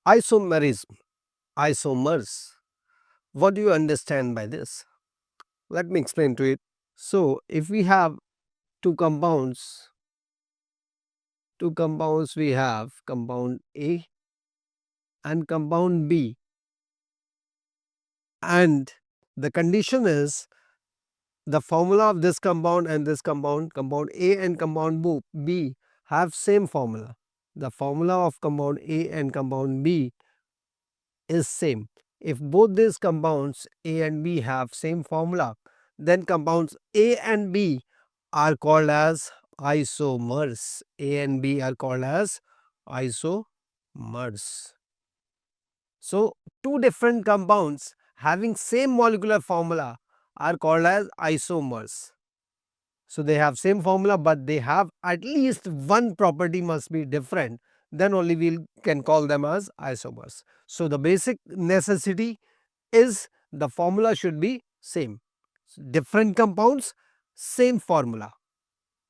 Isomerism, isomers. What do you understand by this? Let me explain to it. So, if we have two compounds, we have compound A and compound B, and the condition is the formula of this compound and this compound, compound A and compound B have same formula. The formula of compound A and compound B is same. If both these compounds A and B have same formula, then compounds A and B are called as isomers. A and B are called as isomers. So, two different compounds having same molecular formula are called as isomers. So, they have same formula, but they have at least one property must be different, then only we can call them as isomers. So, the basic necessity is the formula should be same. Different compounds, same formula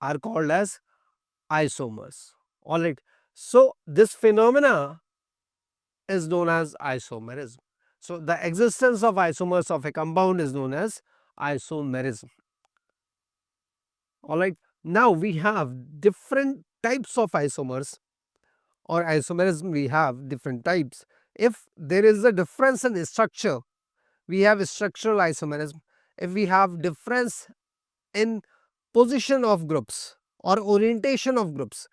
are called as isomers. Alright. So, this phenomena is known as isomerism. So, the existence of isomers of a compound is known as isomerism. Alright. Now, we have different types of isomers, or isomerism we have different types. If there is a difference in structure, we have structural isomerism. If we have difference in position of groups or orientation of groups,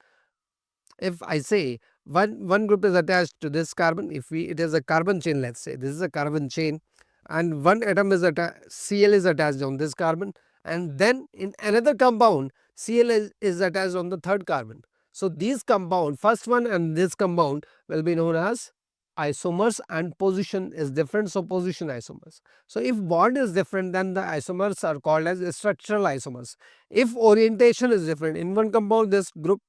if I say one group is attached to this carbon, if it is a carbon chain, let's say this is a carbon chain, and one atom is Cl is attached on this carbon, and then in another compound Cl is attached on the third carbon. So, these compound, first one and this compound will be known as isomers, and position is different, so position isomers. So, if bond is different, then the isomers are called as structural isomers. If orientation is different, in one compound this group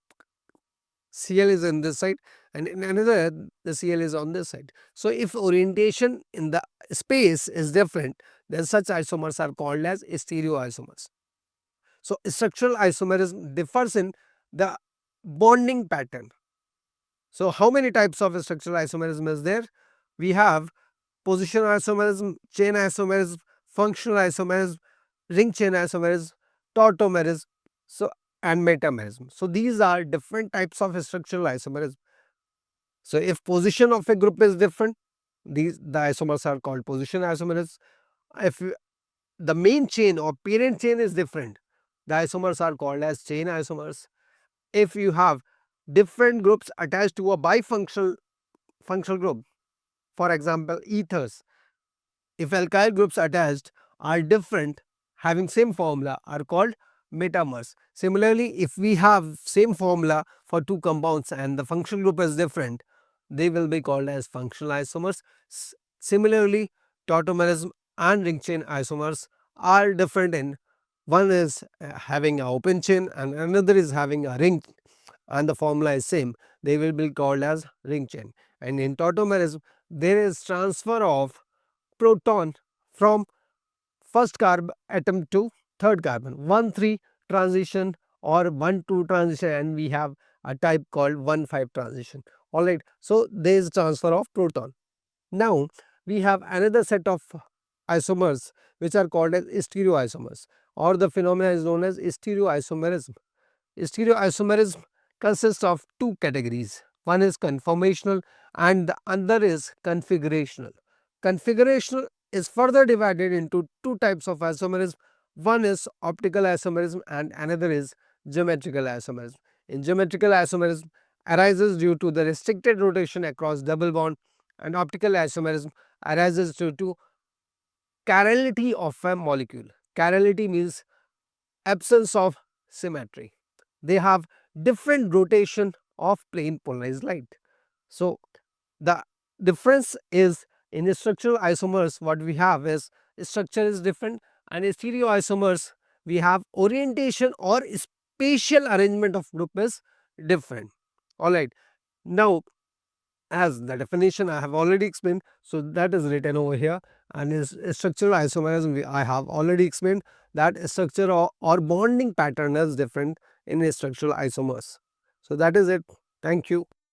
Cl is on this side and in another the Cl is on this side. So, if orientation in the space is different, then such isomers are called as stereoisomers. So, structural isomerism differs in the bonding pattern. So, how many types of structural isomerism is there? We have position isomerism, chain isomerism, functional isomerism, ring chain isomerism, tautomerism, so and metamerism. So, these are different types of structural isomerism. So, if position of a group is different, the isomers are called position isomerism. If the main chain or parent chain is different, the isomers are called as chain isomers. If you have different groups attached to a bifunctional functional group, for example ethers, if alkyl groups attached are different having same formula are called metamers. Similarly, if we have same formula for two compounds and the functional group is different, they will be called as functional isomers. Similarly, tautomerism and ring chain isomers are different in one is having an open chain and another is having a ring, and the formula is same, they will be called as ring chain. And in tautomerism, there is transfer of proton from first carbon atom to third carbon, 1,3 transition or 1,2 transition, and we have a type called 1,5 transition. Alright, so there is transfer of proton. Now, we have another set of isomers which are called as stereoisomers, or the phenomena is known as stereoisomerism. Stereoisomerism consists of two categories. One is conformational and the other is configurational. Configurational is further divided into two types of isomerism. One is optical isomerism and another is geometrical isomerism. In geometrical isomerism arises due to the restricted rotation across double bond, and optical isomerism arises due to chirality of a molecule. Chirality means absence of symmetry. They have different rotation of plane polarized light. So, the difference is in the structural isomers what we have is structure is different, and in stereoisomers we have orientation or spatial arrangement of group is different. Alright. Now, as the definition I have already explained, so that is written over here, and is structural isomerism I have already explained that structure or bonding pattern is different in structural isomers. So, that is it. Thank you.